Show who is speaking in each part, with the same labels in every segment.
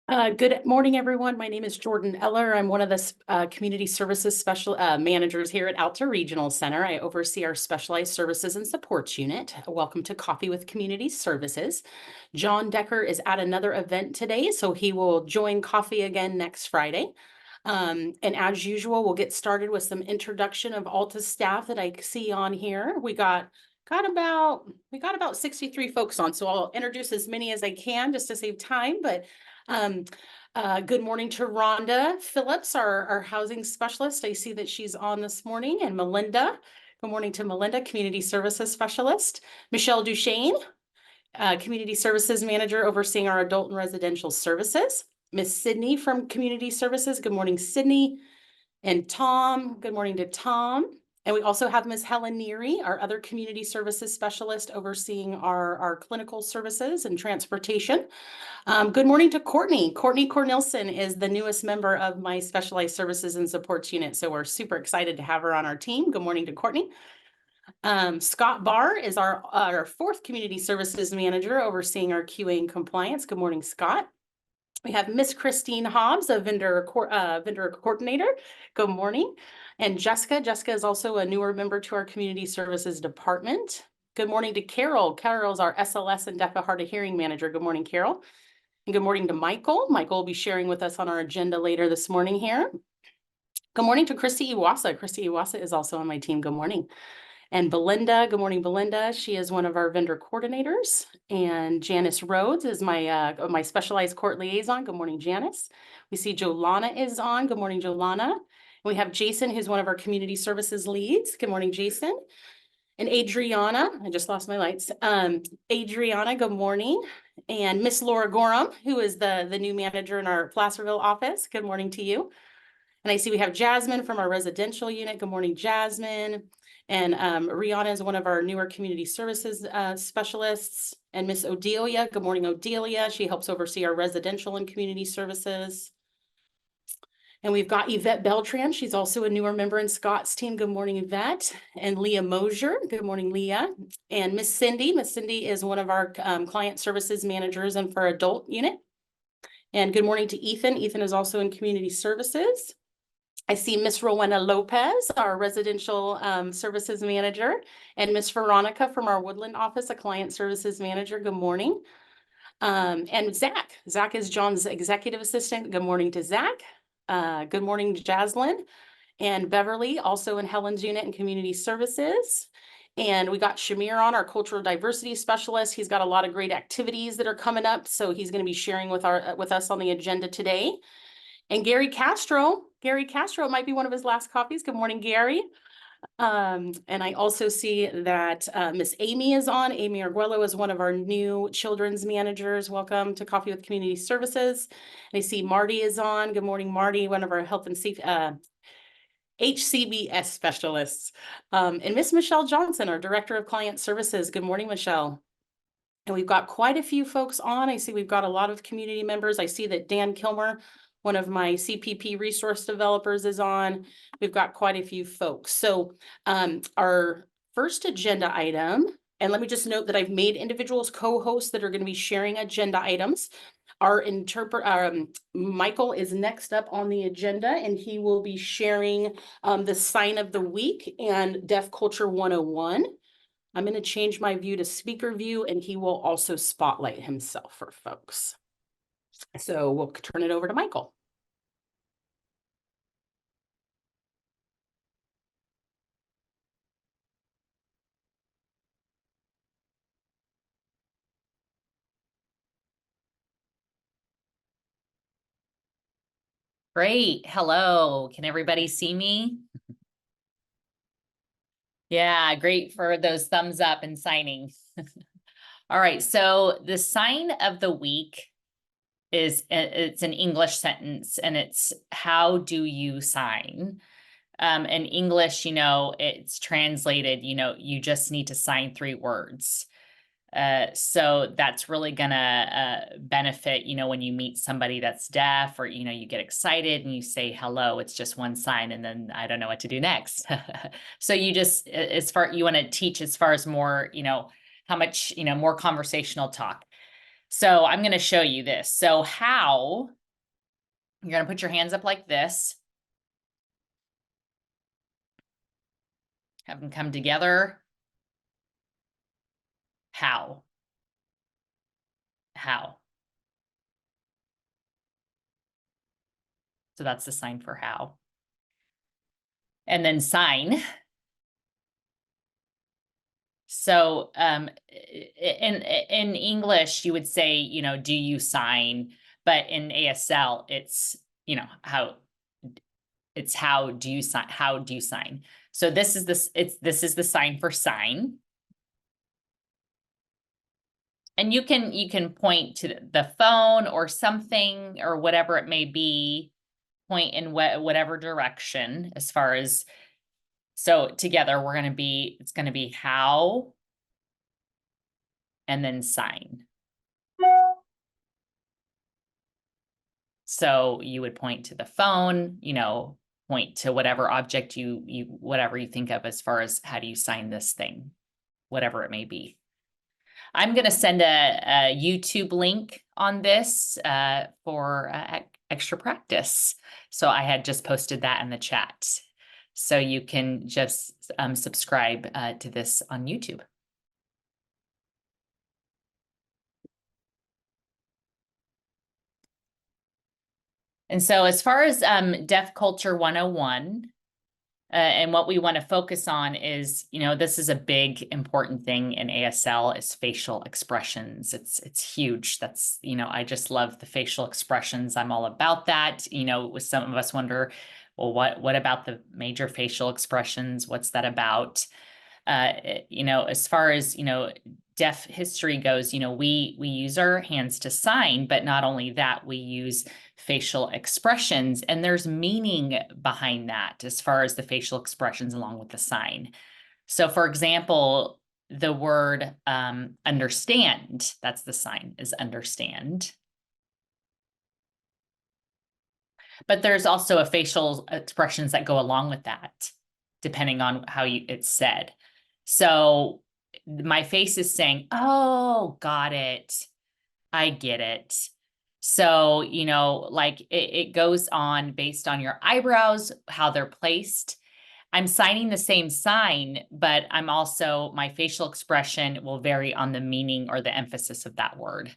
Speaker 1: Good morning, everyone. My name is Jordan Eller. I'm one of the community services special managers here at Alta Regional Center. I oversee our specialized services and supports unit. Welcome to Coffee with Community Services. John Decker is at another event today, so he will join coffee again next Friday. And as usual, we'll get started with some introduction of Alta staff that I see on here. We got about 63 folks on, so I'll introduce as many as I can just to save time, but good morning to Rhonda Phillips, our housing specialist. I see that she's on this morning, and Melinda. Good morning to Melinda, community services specialist. Michelle Duchesne, community services manager overseeing our adult and residential services. Miss Sydney from community services. Good morning, Sydney. And Tom, good morning to Tom. And we also have Ms. Helen Neary, our other community services specialist overseeing our clinical services and transportation. Good morning to Courtney. Courtney Cornelson is the newest member of my specialized services and supports unit. So we're super excited to have her on our team. Good morning to Courtney. Scott Barr is our fourth community services manager overseeing our QA and compliance. Good morning, Scott. We have Miss Christine Hobbs, a vendor coordinator. Good morning. And Jessica. Jessica is also a newer member to our community services department. Good morning to Carol. Carol's our SLS and deaf and hard of hearing manager. Good morning, Carol. And good morning to Michael. Michael will be sharing with us on our agenda later this morning here. Good morning to Christy Iwasa. Christy Iwasa is also on my team. Good morning. And Belinda, good morning, Belinda. She is one of our vendor coordinators. And Janice Rhodes is my specialized court liaison. Good morning, Janice. We see Jolana is on. Good morning, Jolana. We have Jason, who's one of our community services leads. Good morning, Jason. And Adriana, I just lost my lights. Adriana, good morning. And Miss Laura Gorham, who is the new manager in our Placerville office. Good morning to you. And I see we have Jasmine from our residential unit. Good morning, Jasmine. And Rihanna is one of our newer community services specialists. And Miss Odelia, good morning, Odelia. She helps oversee our residential and community services. And we've got Yvette Beltran. She's also a newer member in Scott's team. Good morning, Yvette. And Leah Mosier. Good morning, Leah. And Miss Cindy. Miss Cindy is one of our client services managers and for adult unit. And good morning to Ethan. Ethan is also in community services. I see Miss Rowena Lopez, our residential services manager, and Miss Veronica from our Woodland office, a client services manager. Good morning. And Zach. Zach is John's executive assistant. Good morning to Zach. Good morning to Jaslyn. And Beverly, also in Helen's unit and community services. And we got Shamir on, our cultural diversity specialist. He's got a lot of great activities that are coming up, so he's going to be sharing with us on the agenda today. And Gary Castro. Gary Castro might be one of his last coffees. Good morning, Gary. And I also see that Miss Amy is on. Amy Arguello is one of our new children's managers. Welcome to Coffee with Community Services. And I see Marty is on. Good morning, Marty, one of our health and safety HCBS specialists. And Miss Michelle Johnson, our Director of Client Services. Good morning, Michelle. And we've got quite a few folks on. I see we've got a lot of community members. I see that Dan Kilmer, one of my CPP resource developers, is on. We've got quite a few folks. So our first agenda item, and let me just note that I've made individuals co-hosts that are going to be sharing agenda items. Our Michael is next up on the agenda, and he will be sharing the sign of the week and Deaf Culture 101. I'm going to change my view to speaker view, and he will also spotlight himself for folks. So we'll turn it over to Michael.
Speaker 2: Great. Hello. Can everybody see me? Yeah, great for those thumbs up and signing. All right. So the sign of the week it's an English sentence, and it's how do you sign? In English, it's translated, you just need to sign 3 words. So that's really gonna benefit, when you meet somebody that's deaf, or, you get excited and you say hello, it's just one sign, and then I don't know what to do next. So you just, you want to teach as far as more, how much, more conversational talk. So I'm going to show you this. So how You're going to put your hands up like this. Have them come together. How? How? So that's the sign for how. And then sign. So in English, you would say, you know, do you sign? But in ASL, it's, you know, how do you sign? How do you sign? So this is this is the sign for sign. And you can point to the phone or something or whatever it may be, point in whatever direction as far as, so together it's going to be how and then sign. So you would point to the phone, you know, point to whatever object whatever you think of as far as how do you sign this thing, whatever it may be. I'm going to send a YouTube link on this for extra practice. So I had just posted that in the chat. So you can just subscribe to this on YouTube. And so as far as Deaf Culture 101, and what we want to focus on is, you know, this is a big important thing in ASL is facial expressions. It's huge. That's, you know, I just love the facial expressions. I'm all about that. You know, some of us wonder, well, what about the major facial expressions? What's that about? You know, as far as, you know, deaf history goes, you know, we use our hands to sign, but not only that, we use facial expressions, and there's meaning behind that as far as the facial expressions along with the sign. So for example, the word understand, that's the sign, is understand. But there's also a facial expressions that go along with that, depending on how it's said. So my face is saying, oh, got it. I get it. So, you know, like it goes on based on your eyebrows, how they're placed. I'm signing the same sign, but I'm also, my facial expression will vary on the meaning or the emphasis of that word.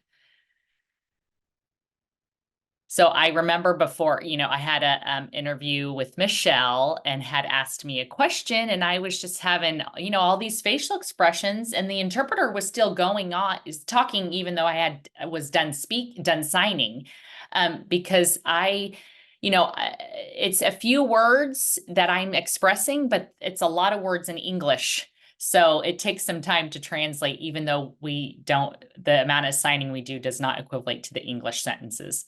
Speaker 2: So I remember before, you know, I had a interview with Michelle and had asked me a question, and I was just having, you know, all these facial expressions, and the interpreter was still going on, is talking, even though I was done signing, because you know, it's a few words that I'm expressing, but it's a lot of words in English. So it takes some time to translate, even though the amount of signing we do does not equate to the English sentences.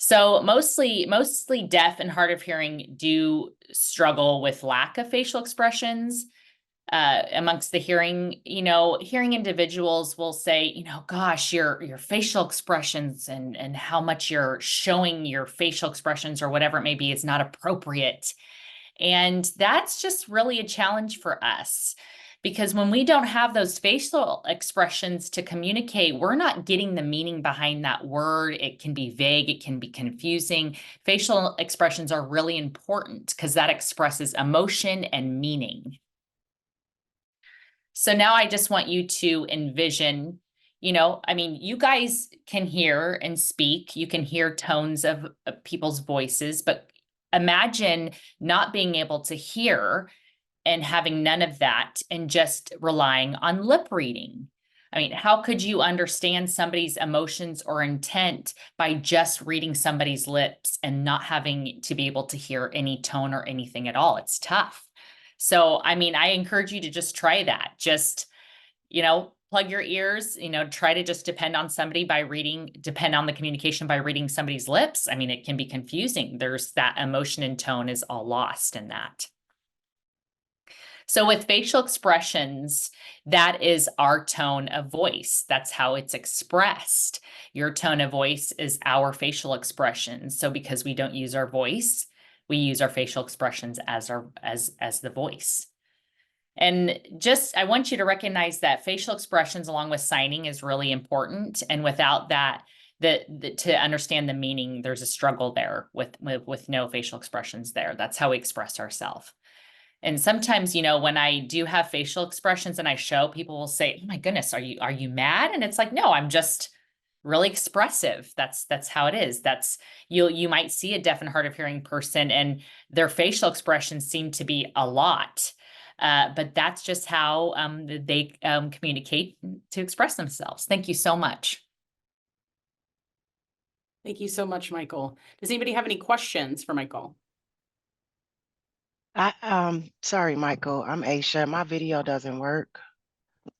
Speaker 2: So mostly deaf and hard of hearing do struggle with lack of facial expressions amongst the hearing. You know, hearing individuals will say, you know, gosh, your facial expressions and how much you're showing your facial expressions or whatever it may be is not appropriate. And that's just really a challenge for us. Because when we don't have those facial expressions to communicate, we're not getting the meaning behind that word. It can be vague, it can be confusing. Facial expressions are really important because that expresses emotion and meaning. So now I just want you to envision, you know, I mean, you guys can hear and speak, you can hear tones of people's voices, but imagine not being able to hear and having none of that and just relying on lip reading. I mean, how could you understand somebody's emotions or intent by just reading somebody's lips and not having to be able to hear any tone or anything at all? It's tough. So, I mean, I encourage you to just try that. Just, you know, plug your ears, you know, try to just depend on the communication by reading somebody's lips. I mean, it can be confusing. There's that emotion and tone is all lost in that. So with facial expressions, that is our tone of voice. That's how it's expressed. Your tone of voice is our facial expressions. So because we don't use our voice, we use our facial expressions as the voice. And just, I want you to recognize that facial expressions along with signing is really important. And without that, to understand the meaning, there's a struggle there with no facial expressions there. That's how we express ourselves. And sometimes, you know, when I do have facial expressions and I show, people will say, "Oh my goodness, are you mad?" And it's like, no, I'm just really expressive. That's how it is. You might see a deaf and hard of hearing person and their facial expressions seem to be a lot. But that's just how they communicate to express themselves. Thank you so much.
Speaker 1: Thank you so much, Michael. Does anybody have any questions for Michael?
Speaker 3: Sorry, Michael. I'm Aisha. My video doesn't work.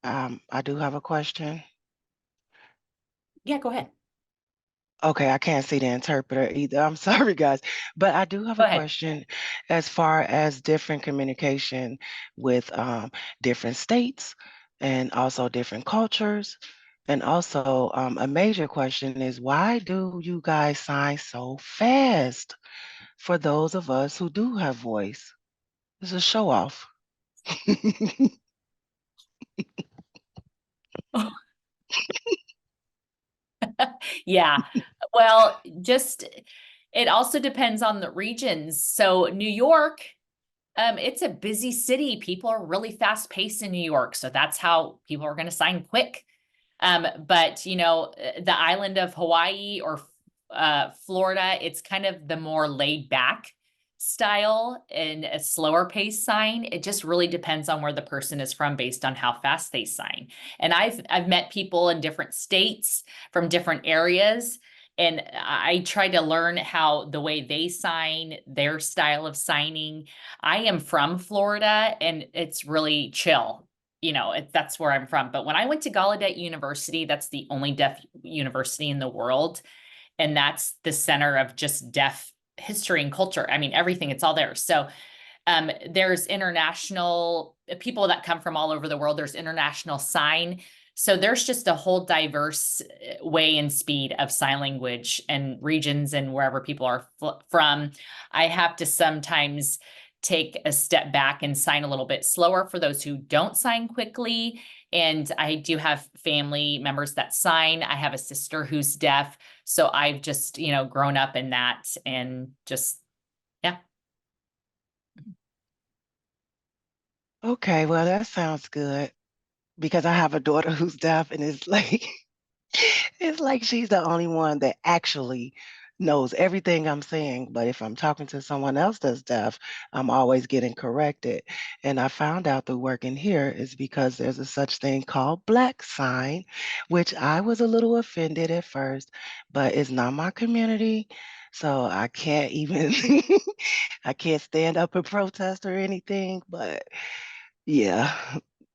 Speaker 3: I do have a question.
Speaker 1: Yeah, go ahead.
Speaker 3: Okay, I can't see the interpreter either. I'm sorry, guys. But I do have
Speaker 2: Go
Speaker 3: a
Speaker 2: ahead.
Speaker 3: question as far as different communication with different states and also different cultures. And also, a major question is why do you guys sign so fast for those of us who do have voice? It's a show off.
Speaker 2: Yeah. Well, it also depends on the regions. So New York, it's a busy city. People are really fast paced in New York. So that's how people are going to sign quick. But you know, the island of Hawaii or Florida, it's kind of the more laid back style and a slower pace sign. It just really depends on where the person is from based on how fast they sign. And I've met people in different states from different areas. And I try to learn how the way they sign, their style of signing. I am from Florida and it's really chill. You know, that's where I'm from. But when I went to Gallaudet University, that's the only deaf university in the world. And that's the center of just deaf history and culture. I mean, everything, it's all there. So there's international people that come from all over the world. There's international sign. So there's just a whole diverse way and speed of sign language and regions and wherever people are from. I have to sometimes take a step back and sign a little bit slower for those who don't sign quickly. And I do have family members that sign. I have a sister who's deaf. So I've just, you know, grown up in that and just, yeah.
Speaker 3: Okay, well, that sounds good because I have a daughter who's deaf, and it's like it's like she's the only one that actually knows everything I'm saying. But if I'm talking to someone else that's deaf, I'm always getting corrected. And I found out through working here is because there's a such thing called black sign, which I was a little offended at first, but it's not my community. So I can't even I can't stand up and protest or anything, but yeah,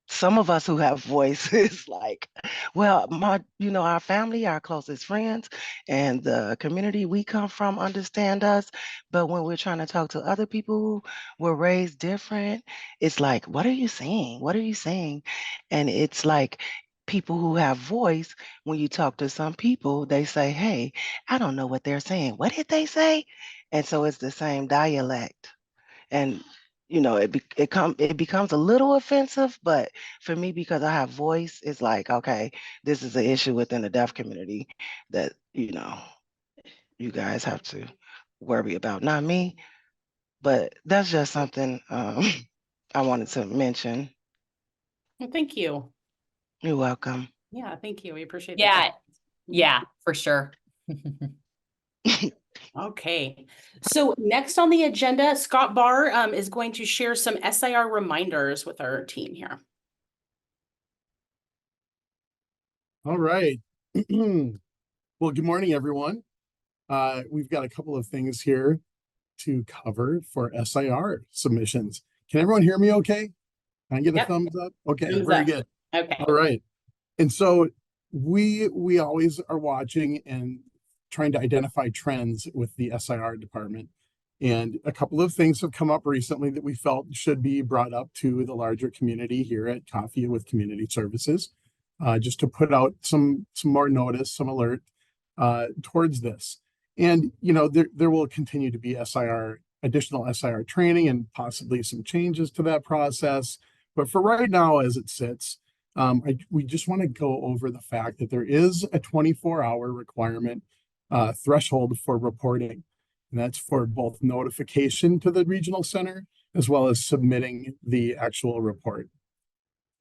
Speaker 3: some of us who have voices like, well, our family, our closest friends, and the community we come from understand us. But when we're trying to talk to other people who were raised different, it's like, what are you saying? What are you saying? And it's like people who have voice, when you talk to some people, they say, hey, I don't know what they're saying. What did they say? And so it's the same dialect. And it becomes a little offensive, but for me, because I have voice, it's like, okay, this is an issue within the deaf community that you guys have to worry about, not me. But that's just something I wanted to mention.
Speaker 1: Well, thank you.
Speaker 3: You're welcome.
Speaker 1: Yeah, thank you. We appreciate the
Speaker 2: Yeah.
Speaker 1: time.
Speaker 2: Yeah, for sure.
Speaker 1: Okay, so next on the agenda, Scott Barr is going to share some SIR reminders with our team here.
Speaker 4: All right. Well, good morning, everyone. We've got a couple of things here to cover for SIR submissions. Can everyone hear me okay? Can I get a
Speaker 1: Yep.
Speaker 4: thumbs up? Okay,
Speaker 1: Thumbs
Speaker 4: very
Speaker 1: up.
Speaker 4: good.
Speaker 1: Okay.
Speaker 4: All right. And so we always are watching and trying to identify trends with the SIR department. And a couple of things have come up recently that we felt should be brought up to the larger community here at Coffee with Community Services, just to put out some more notice, some alert towards this. And there will continue to be additional SIR training and possibly some changes to that process. But for right now, as it sits, we just want to go over the fact that there is a 24-hour requirement threshold for reporting. And that's for both notification to the regional center as well as submitting the actual report.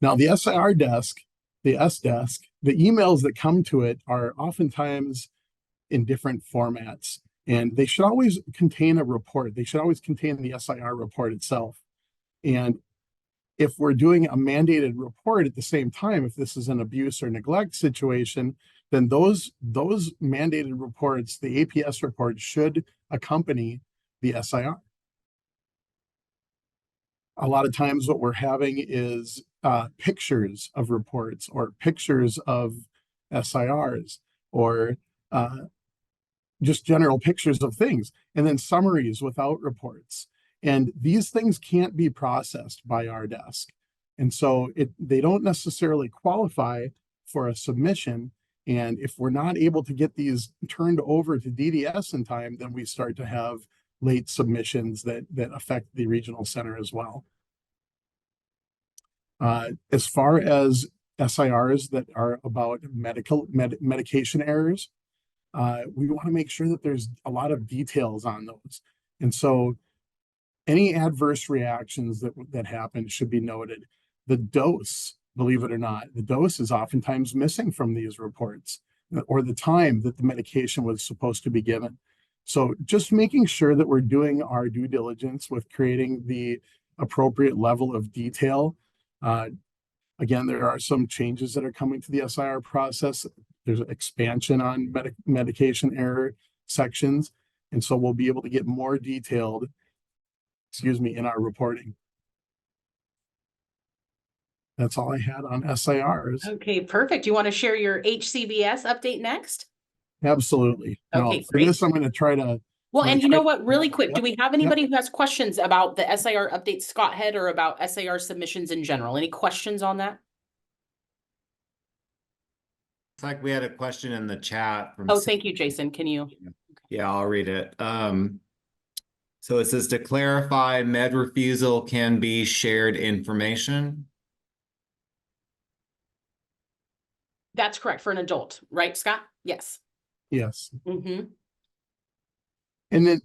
Speaker 4: Now, the SIR desk, the S desk, the emails that come to it are oftentimes in different formats, and they should always contain a report. They should always contain the SIR report itself. And if we're doing a mandated report at the same time, if this is an abuse or neglect situation, then those mandated reports, the APS report, should accompany the SIR. A lot of times what we're having is pictures of reports or pictures of SIRs or just general pictures of things, and then summaries without reports. And these things can't be processed by our desk. And so they don't necessarily qualify for a submission. And if we're not able to get these turned over to DDS in time, then we start to have late submissions that affect the regional center as well. As far as SIRs that are about medication errors, we want to make sure that there's a lot of details on those. And so any adverse reactions that happen should be noted. The dose, believe it or not, the dose is oftentimes missing from these reports, or the time that the medication was supposed to be given. So just making sure that we're doing our due diligence with creating the appropriate level of detail. Again, there are some changes that are coming to the SIR process. There's an expansion on medication error sections. And so we'll be able to get more detailed, in our reporting. That's all I had on SIRs.
Speaker 1: Okay, perfect. You want to share your HCBS update next?
Speaker 4: Absolutely.
Speaker 1: Okay,
Speaker 4: No, for
Speaker 1: great.
Speaker 4: this, I'm going to try to.
Speaker 1: Well, and you know what, really
Speaker 4: Yep,
Speaker 1: quick, do we have anybody who has questions about the SIR update Scott had or about SIR submissions in general? Any questions on that?
Speaker 5: It's like we had a question in the chat from.
Speaker 1: Oh, thank you, Jason. Can you?
Speaker 5: Yeah, I'll read it. So it says, to clarify, med refusal can be shared information.
Speaker 1: That's correct for an adult, right, Scott? Yes.
Speaker 4: Yes.
Speaker 1: Mm-hmm.
Speaker 4: And then,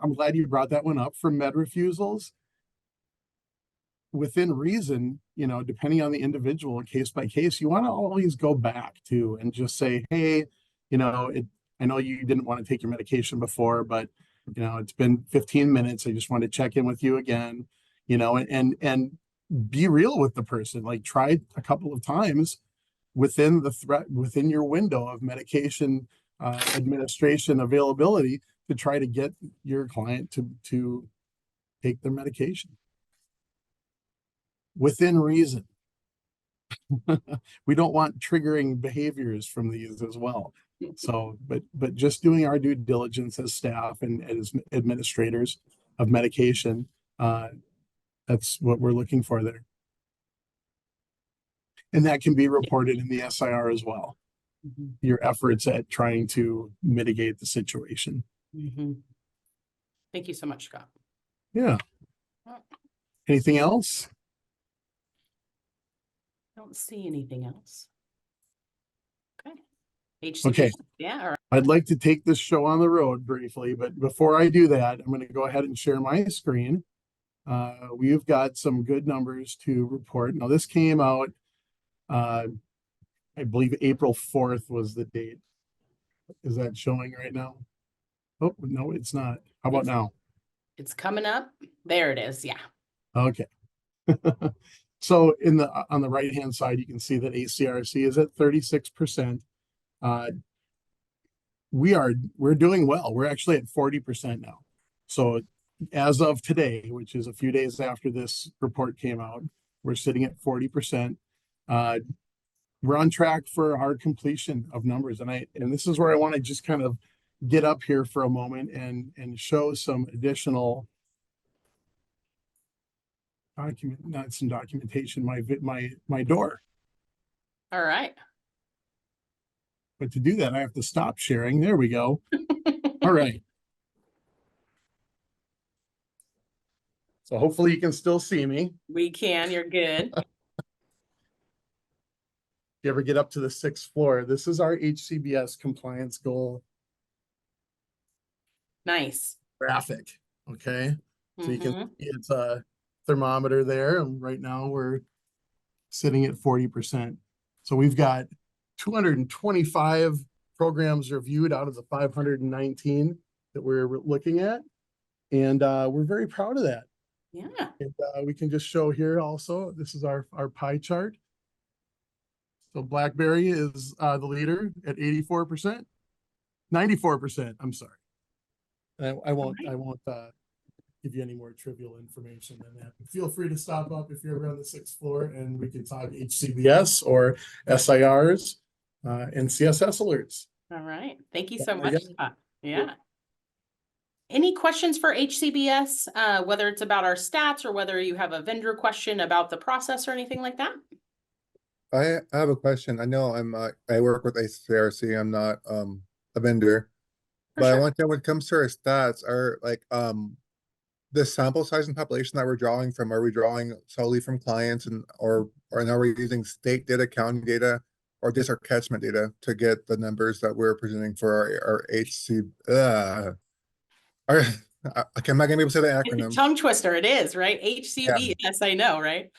Speaker 4: I'm glad you brought that one up for med refusals. Within reason, depending on the individual, case by case, you want to always go back to and just say, hey, I know you didn't want to take your medication before, but it's been 15 minutes. I just wanted to check in with you again, and be real with the person. Like, try a couple of times within your window of medication administration availability to try to get your client to take their medication within reason. We don't want triggering behaviors from these as well. So, but just doing our due diligence as staff and as administrators of medication, that's what we're looking for there. And that can be reported in the SIR as well.
Speaker 1: Mm-hmm.
Speaker 4: Your efforts at trying to mitigate the situation.
Speaker 1: Mm-hmm. Thank you so much, Scott.
Speaker 4: Yeah. Anything else?
Speaker 1: Don't see anything else. Okay.
Speaker 4: Okay.
Speaker 1: Yeah. All right.
Speaker 4: I'd like to take this show on the road briefly, but before I do that, I'm going to go ahead and share my screen. We've got some good numbers to report. Now, this came out, I believe April 4th was the date. Is that showing right now? Oh, no, it's not. How about now?
Speaker 1: It's coming up. There it is. Yeah.
Speaker 4: Okay. So on the right hand side, you can see that ACRC is at 36%. We're doing well. We're actually at 40% now. So as of today, which is a few days after this report came out, we're sitting at 40%. We're on track for our completion of numbers. And this is where I want to just kind of get up here for a moment and show some additional documentation, my door.
Speaker 1: All right.
Speaker 4: But to do that, I have to stop sharing. There we go. All right. So hopefully you can still see me.
Speaker 1: We can. You're good.
Speaker 4: you ever get up to the 6th floor, this is our HCBS compliance goal
Speaker 1: Nice.
Speaker 4: graphic, okay? So you can
Speaker 1: Mhm.
Speaker 4: see it's a thermometer there, and right now we're sitting at 40%. So we've got 225 programs reviewed out of the 519 that we're looking at. And we're very proud of that.
Speaker 1: Yeah.
Speaker 4: And we can just show here also, this is our pie chart. So BlackBerry is the leader at 84%, 94%, I'm sorry. I won't give you any more trivial information than that. But feel free to stop up if you're ever on the 6th floor, and we can talk HCBS or SIRs and CSS alerts.
Speaker 1: All right. Thank you
Speaker 4: Yeah,
Speaker 1: so much,
Speaker 4: yeah.
Speaker 1: Scott. Yeah. Any questions for HCBS, whether it's about our stats or whether you have a vendor question about the process or anything like that?
Speaker 6: I have a question. I know I work with ACRC. I'm not a vendor,
Speaker 1: For
Speaker 6: but I
Speaker 1: sure.
Speaker 6: want to know when it comes to our stats, are like the sample size and population that we're drawing from, are we drawing solely from clients and or are we using state data, county data, or just our catchment data to get the numbers that we're presenting for our HC I'm not gonna be able to say the
Speaker 1: It's a
Speaker 6: acronym.
Speaker 1: tongue twister. It is, right? HCB. Yes, I know, right?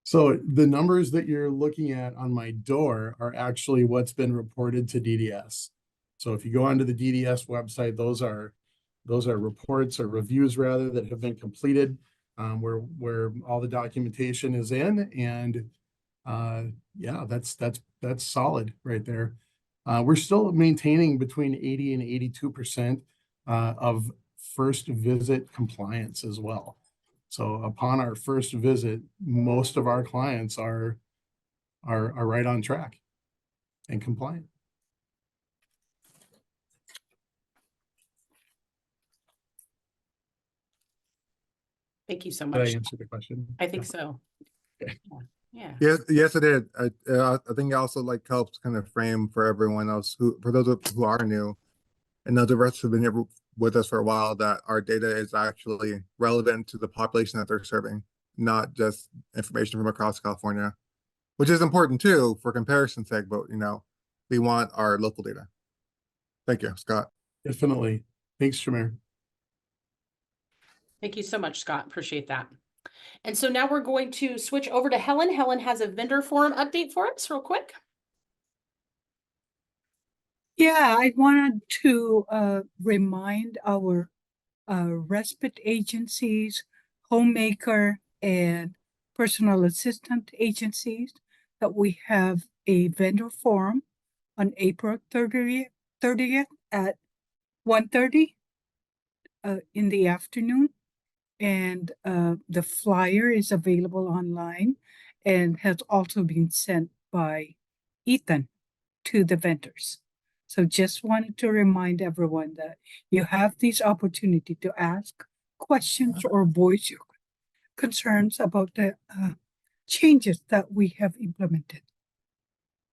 Speaker 4: So the numbers that you're looking at on my door are actually what's been reported to DDS. So if you go onto the DDS website, those are reports or reviews rather that have been completed, where all the documentation is in, and yeah, that's solid right there. We're still maintaining between 80 and 82% of first visit compliance as well. So upon our first visit, most of our clients are right on track and compliant.
Speaker 1: Thank you so
Speaker 4: Did I
Speaker 1: much.
Speaker 4: answer the question?
Speaker 1: I think so.
Speaker 4: Okay.
Speaker 1: Yeah.
Speaker 6: Yes, it did. I think it also like helps kind of frame for everyone else for those who are new, and those of us who've been here with us for a while, that our data is actually relevant to the population that they're serving, not just information from across California, which is important too for comparison's sake, but we want our local data. Thank you, Scott.
Speaker 4: Definitely. Thanks, Shamir.
Speaker 1: Thank you so much, Scott. Appreciate that. And so now we're going to switch over to Helen. Helen has a vendor forum update for us real quick.
Speaker 7: Yeah, I wanted to remind our respite agencies, homemaker, and personal assistant agencies that we have a vendor forum on April 30th at 1:30 in the afternoon. And the flyer is available online and has also been sent by Ethan to the vendors. So just wanted to remind everyone that you have this opportunity to ask questions or voice your concerns about the changes that we have implemented.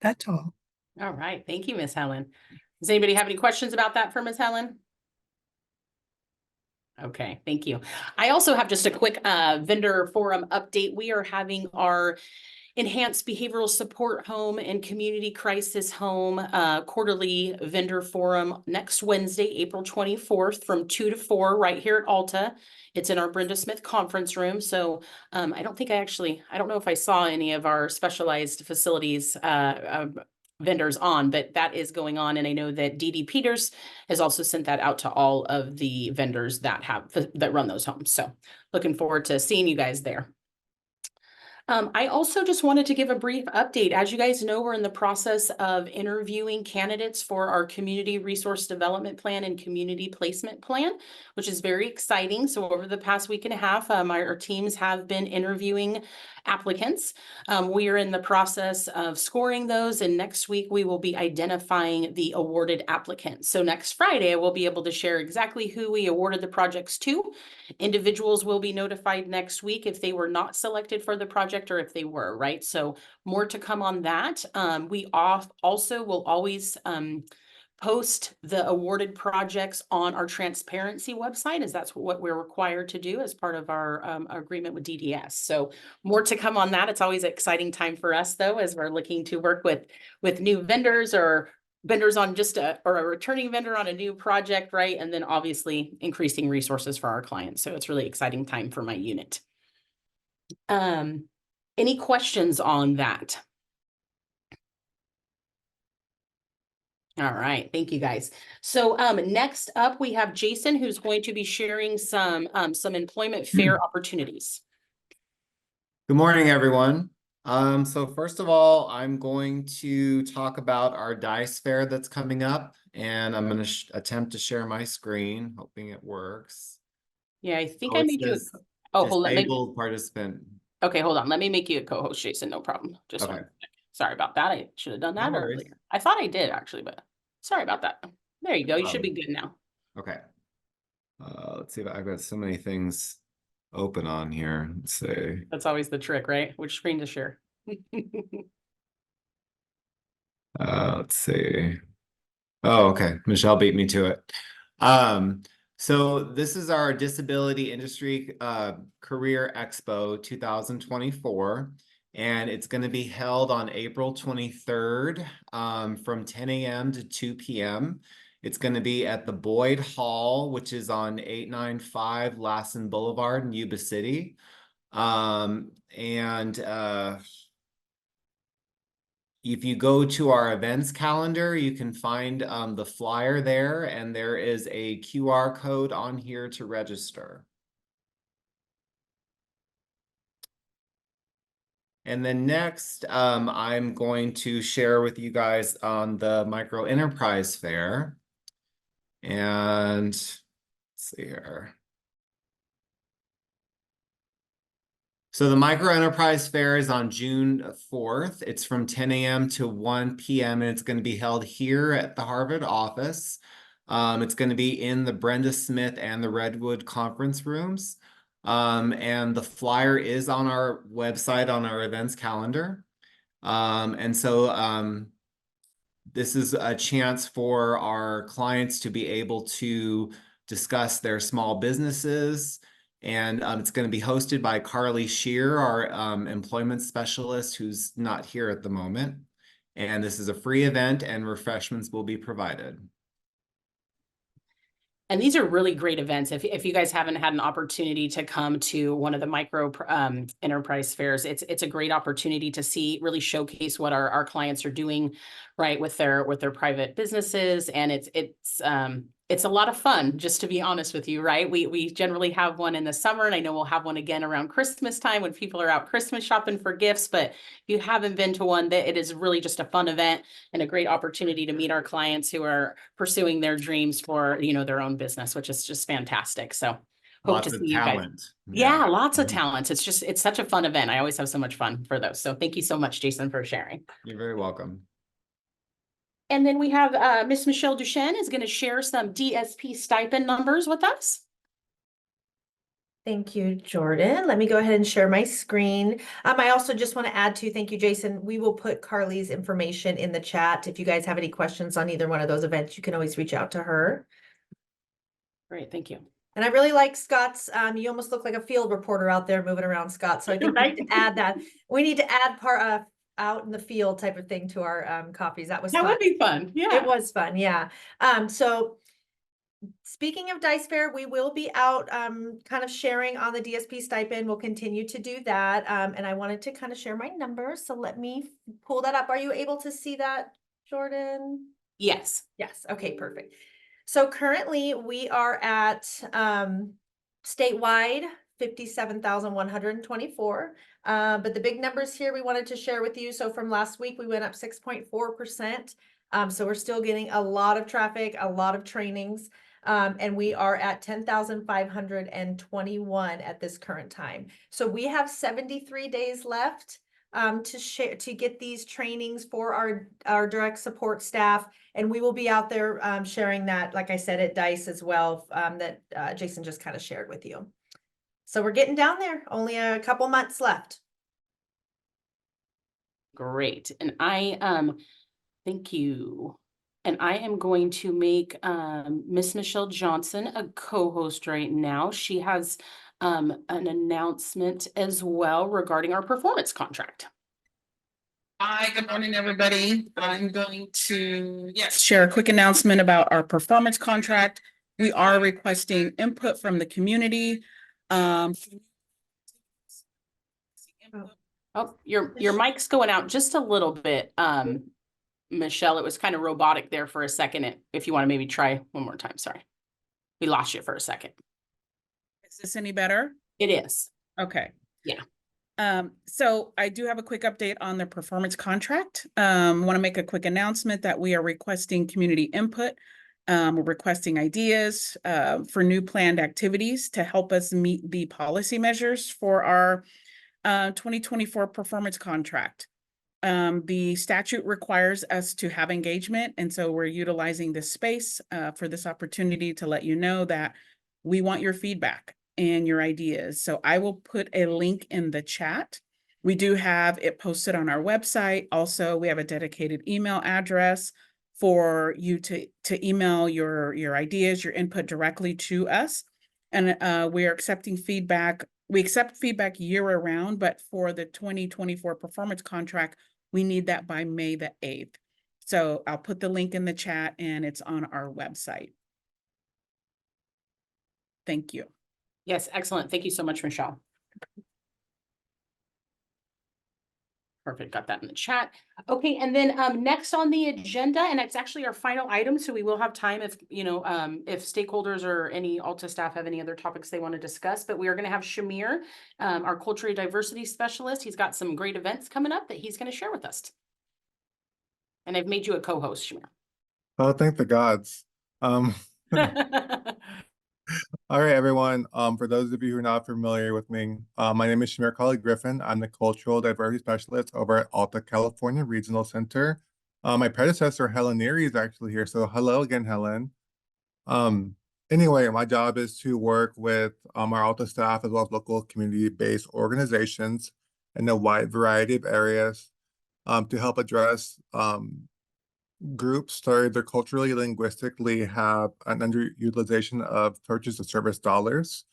Speaker 7: That's all.
Speaker 1: All right. Thank you, Miss Helen. Does anybody have any questions about that for Miss Helen? Okay, thank you. I also have just a quick vendor forum update. We are having our Enhanced Behavioral Support Home and Community Crisis Home quarterly vendor forum next Wednesday, April 24th from 2 to 4 right here at Alta. It's in our Brenda Smith conference room. So I don't know if I saw any of our specialized facilities vendors on, but that is going on. And I know that DD Peters has also sent that out to all of the vendors that run those homes. So looking forward to seeing you guys there. I also just wanted to give a brief update. As you guys know, we're in the process of interviewing candidates for our Community Resource Development Plan and Community Placement Plan, which is very exciting. So over the past week and a half, our teams have been interviewing applicants. We are in the process of scoring those, and next week we will be identifying the awarded applicants. So next Friday, we'll be able to share exactly who we awarded the projects to. Individuals will be notified next week if they were not selected for the project or if they were, right? So more to come on that. We also will always post the awarded projects on our transparency website, as that's what we're required to do as part of our agreement with DDS. So more to come on that. It's always an exciting time for us, though, as we're looking to work with new vendors or vendors on just a returning vendor on a new project, right? And then obviously increasing resources for our clients. So it's really exciting time for my unit. Any questions on that? All right, thank you guys. So next up, we have Jason, who's going to be sharing some employment fair opportunities.
Speaker 5: Good morning, everyone. So first of all, I'm going to talk about our DICE fair that's coming up, and I'm going to attempt to share my screen, hoping it works.
Speaker 1: Yeah, I think
Speaker 5: Oh,
Speaker 1: I
Speaker 5: it
Speaker 1: made you.
Speaker 5: says
Speaker 1: Hold on.
Speaker 5: disabled participant.
Speaker 1: Okay, hold on. Let me make you a co-host, Jason. No problem. Just
Speaker 5: Okay.
Speaker 1: one sec. Sorry about that. I should have done
Speaker 5: No
Speaker 1: that
Speaker 5: worries.
Speaker 1: earlier. I thought I did actually, but sorry about that. There you go. You should be good now.
Speaker 5: Okay. Let's see if I've got so many things open on here. Let's see.
Speaker 1: That's always the trick, right? Which screen to share?
Speaker 5: Let's see. Oh, okay. Michelle beat me to it. So this is our Disability Industry Career Expo 2024, and it's going to be held on April 23rd from 10 a.m. to 2 p.m. It's going to be at the Boyd Hall, which is on 895 Lassen Boulevard in Yuba City. If you go to our events calendar, you can find the flyer there, and there is a QR code on here to register. And then next, I'm going to share with you guys on the Micro Enterprise Fair. And let's see here. So the Micro Enterprise Fair is on June 4th. It's from 10 a.m. to 1 p.m. and it's going to be held here at the Harvard office. It's going to be in the Brenda Smith and the Redwood conference rooms. And the flyer is on our website on our events calendar. This is a chance for our clients to be able to discuss their small businesses. And it's going to be hosted by Carly Shear, our employment specialist, who's not here at the moment. And this is a free event and refreshments will be provided.
Speaker 1: And these are really great events. If you guys haven't had an opportunity to come to one of the Micro Enterprise Fairs, it's a great opportunity to see, really showcase what our clients are doing, right, with their private businesses. And it's a lot of fun, just to be honest with you, right? We generally have one in the summer, and I know we'll have one again around Christmas time when people are out Christmas shopping for gifts. But if you haven't been to one, that it is really just a fun event and a great opportunity to meet our clients who are pursuing their dreams for, their own business, which is just fantastic. So hope
Speaker 5: Lots
Speaker 1: to
Speaker 5: of
Speaker 1: see you guys.
Speaker 5: talent.
Speaker 1: Yeah, lots of
Speaker 5: Mhm.
Speaker 1: talents. It's such a fun event. I always have so much fun for those. So thank you so much, Jason, for sharing.
Speaker 5: You're very welcome.
Speaker 1: And then we have Miss Michelle Duchesne is going to share some DSP stipend numbers with us.
Speaker 8: Thank you, Jordan. Let me go ahead and share my screen. I also just want to add to, thank you, Jason. We will put Carly's information in the chat. If you guys have any questions on either one of those events, you can always reach out to her.
Speaker 1: Great, thank you.
Speaker 8: And I really like Scott's, you almost look like a field reporter out there moving around, Scott. So I think we need to add that. We need to add part out in the field type of thing to our copies. That was
Speaker 1: That
Speaker 8: fun.
Speaker 1: would be fun. Yeah.
Speaker 8: It was fun, yeah. So speaking of DICE Fair, we will be out kind of sharing on the DSP stipend. We'll continue to do that. And I wanted to kind of share my numbers. So let me pull that up. Are you able to see that, Jordan?
Speaker 1: Yes.
Speaker 8: Yes. Okay, perfect. So currently we are at statewide 57,124. But the big numbers here we wanted to share with you. So from last week, we went up 6.4%. So we're still getting a lot of traffic, a lot of trainings. And we are at 10,521 at this current time. So we have 73 days left to get these trainings for our direct support staff. And we will be out there sharing that, like I said, at DICE as well, that Jason just kind of shared with you. So we're getting down there, only a couple months left.
Speaker 1: Great. And thank you. And I am going to make Miss Michelle Johnson a co-host right now. She has an announcement as well regarding our performance contract.
Speaker 9: Hi, good morning, everybody. I'm going to, yes, share a quick announcement about our performance contract. We are requesting input from the community.
Speaker 1: Oh, your mic's going out just a little bit. Michelle, it was kind of robotic there for a second. If you want to maybe try one more time, sorry. We lost you for a second.
Speaker 9: Is this any better?
Speaker 1: It is.
Speaker 9: Okay.
Speaker 1: Yeah.
Speaker 9: So I do have a quick update on the performance contract. Want to make a quick announcement that we are requesting community input. We're requesting ideas for new planned activities to help us meet the policy measures for our 2024 performance contract. The statute requires us to have engagement, and so we're utilizing this space for this opportunity to let you know that we want your feedback and your ideas. So I will put a link in the chat. We do have it posted on our website. Also, we have a dedicated email address for you to email your ideas, your input directly to us. And we are accepting feedback. We accept feedback year round, but for the 2024 performance contract, we need that by May the 8th. So I'll put the link in the chat and it's on our website. Thank you.
Speaker 1: Yes, excellent. Thank you so much, Michelle. Perfect, got that in the chat. Okay, and then next on the agenda, and it's actually our final item, so we will have time if, you know, if stakeholders or any Alta staff have any other topics they want to discuss, but we are going to have Shamir, our culturally diversity specialist. He's got some great events coming up that he's going to share with us. And I've made you a co-host, Shamir.
Speaker 6: Oh, thank the gods. All right, everyone. For those of you who are not familiar with me, my name is Shamir Kali Griffin. I'm the Cultural Diversity Specialist over at Alta California Regional Center. My predecessor, Helen Neary, is actually here. So hello again, Helen. Anyway, my job is to work with our Alta staff as well as local community-based organizations in a wide variety of areas to help address groups that either culturally, linguistically have an underutilization of purchase of service dollars,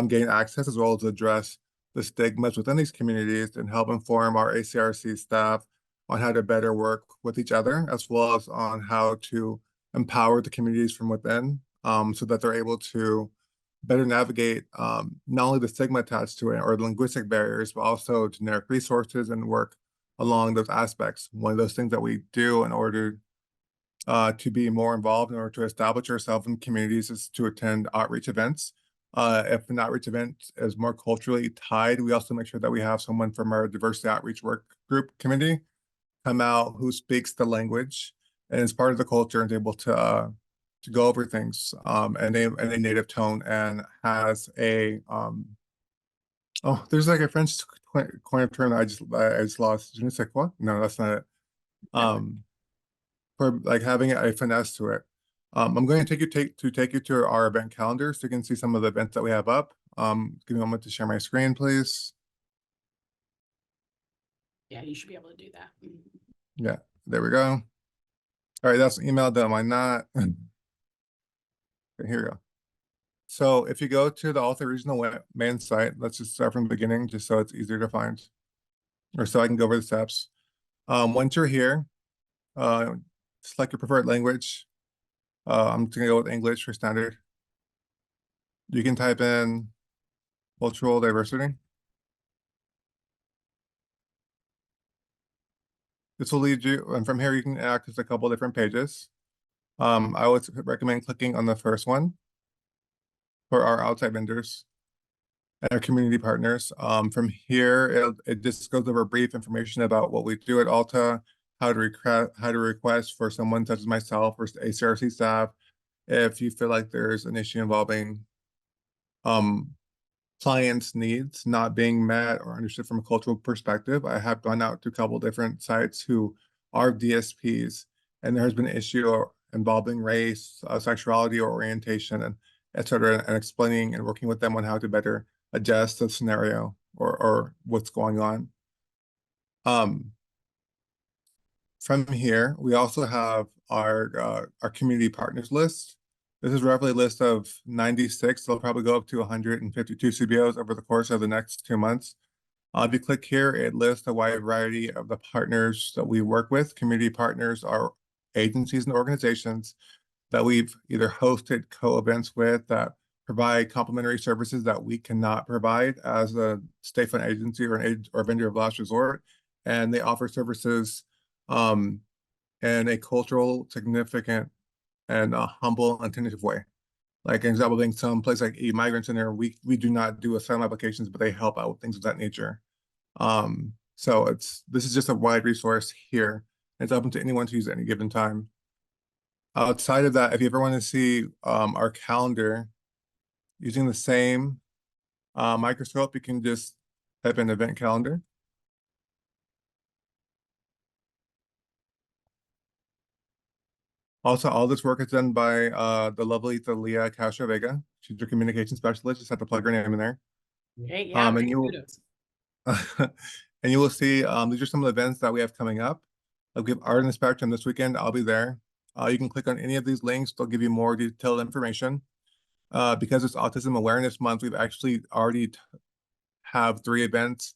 Speaker 6: gain access as well as address the stigmas within these communities and help inform our ACRC staff on how to better work with each other, as well as on how to empower the communities from within so that they're able to better navigate not only the stigma attached to it or the linguistic barriers, but also generic resources and work along those aspects. One of those things that we do in order to be more involved in order to establish ourselves in communities is to attend outreach events. If an outreach event is more culturally tied, we also make sure that we have someone from our diversity outreach work group committee come out who speaks the language and is part of the culture and is able to go over things in a native tone and has a oh, there's like a French coin of term that I just lost. Je ne sais quoi? No, that's not it. For like having a finesse to it. I'm going to take you to our event calendar so you can see some of the events that we have up. Give me a moment to share my screen, please.
Speaker 1: Yeah, you should be able to do that.
Speaker 6: Yeah, there we go. All right, that's emailed them. Why not? Okay, here we go. So if you go to the Alta Regional main site, let's just start from the beginning, just so it's easier to find, or so I can go over the steps. Once you're here, select your preferred language. I'm just gonna go with English for standard. You can type in cultural diversity. This will lead you, and from here you can access a couple different pages. I would recommend clicking on the first one for our outside vendors and our community partners. From here, it just goes over brief information about what we do at Alta, how to request for someone such as myself or ACRC staff if you feel like there's an issue involving clients' needs not being met or understood from a cultural perspective. I have gone out to a couple different sites who are DSPs, and there has been an issue involving race, sexuality, or orientation, and etc., and explaining and working with them on how to better adjust the scenario or what's going on. From here, we also have our community partners list. This is roughly a list of 96. They'll probably go up to 152 CBOs over the course of the next 2 months. If you click here, it lists a wide variety of the partners that we work with. Community partners are agencies and organizations that we've either hosted co-events with that provide complementary services that we cannot provide as a state-funded agency or or vendor of last resort. And they offer services in a cultural, significant, and humble and tentative way. Like an example being some place like E-Migrant Center, we do not do asylum applications, but they help out with things of that nature. So this is just a wide resource here. It's open to anyone to use at any given time. Outside of that, if you ever want to see our calendar using the same microscope, you can just type in event calendar. Also, all this work is done by the lovely Thalia Castro Vega. She's your communication specialist. Just have to plug her name in there.
Speaker 1: Great, yeah.
Speaker 6: And
Speaker 1: big
Speaker 6: you will,
Speaker 1: kudos.
Speaker 6: and you will see these are some of the events that we have coming up. I'll give Art in the Spectrum this weekend. I'll be there. You can click on any of these links. They'll give you more detailed information. Because it's Autism Awareness Month, we've actually already have 3 events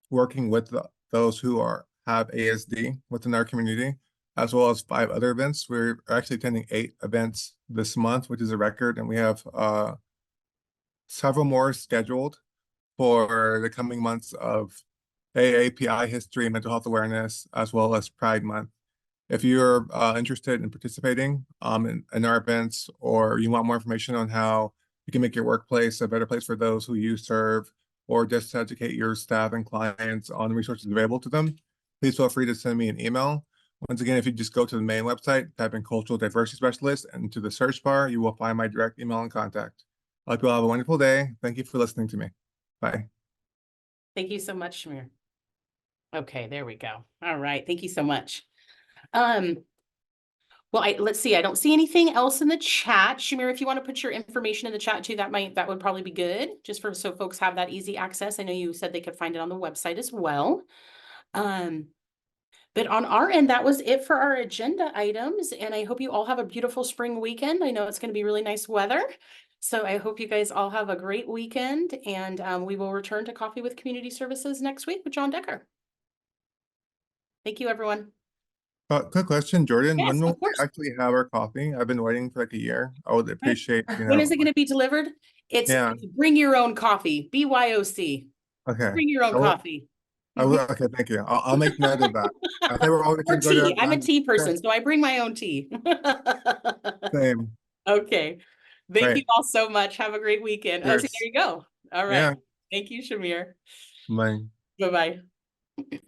Speaker 6: working with those who have ASD within our community, as well as 5 other events. We're actually attending 8 events this month, which is a record, and we have several more scheduled for the coming months of AAPI history, mental health awareness, as well as Pride Month. If you're interested in participating in our events, or you want more information on how you can make your workplace a better place for those who you serve, or just to educate your staff and clients on the resources available to them, please feel free to send me an email. Once again, if you just go to the main website, type in Cultural Diversity Specialist, and to the search bar, you will find my direct email and contact. I hope you all have a wonderful day. Thank you for listening to me. Bye.
Speaker 1: Thank you so much, Shamir. Okay, there we go. All right, thank you so much. Well, let's see, I don't see anything else in the chat. Shamir, if you want to put your information in the chat too, that would probably be good, just so folks have that easy access. I know you said they could find it on the website as well. But on our end, that was it for our agenda items, and I hope you all have a beautiful spring weekend. I know it's going to be really nice weather, so I hope you guys all have a great weekend, and we will return to Coffee with Community Services next week with John Decker. Thank you, everyone.
Speaker 6: Quick question, Jordan.
Speaker 1: Yes,
Speaker 6: When will
Speaker 1: of course.
Speaker 6: we actually have our coffee? I've been waiting for like a year. I would appreciate,
Speaker 1: When is it going to be delivered? It's bring your own coffee, BYOC.
Speaker 6: Okay.
Speaker 1: Bring your own coffee.
Speaker 6: Okay, thank you. I'll make note of that. I think we're all
Speaker 1: Or tea. I'm a tea person, so I bring my own tea.
Speaker 6: Same.
Speaker 1: Okay. Thank
Speaker 6: Right.
Speaker 1: you all so much. Have a great weekend. Oh, see,
Speaker 6: Cheers.
Speaker 1: there you go. All right.
Speaker 6: Yeah.
Speaker 1: Thank you, Shamir.
Speaker 6: Bye.
Speaker 1: Bye-bye.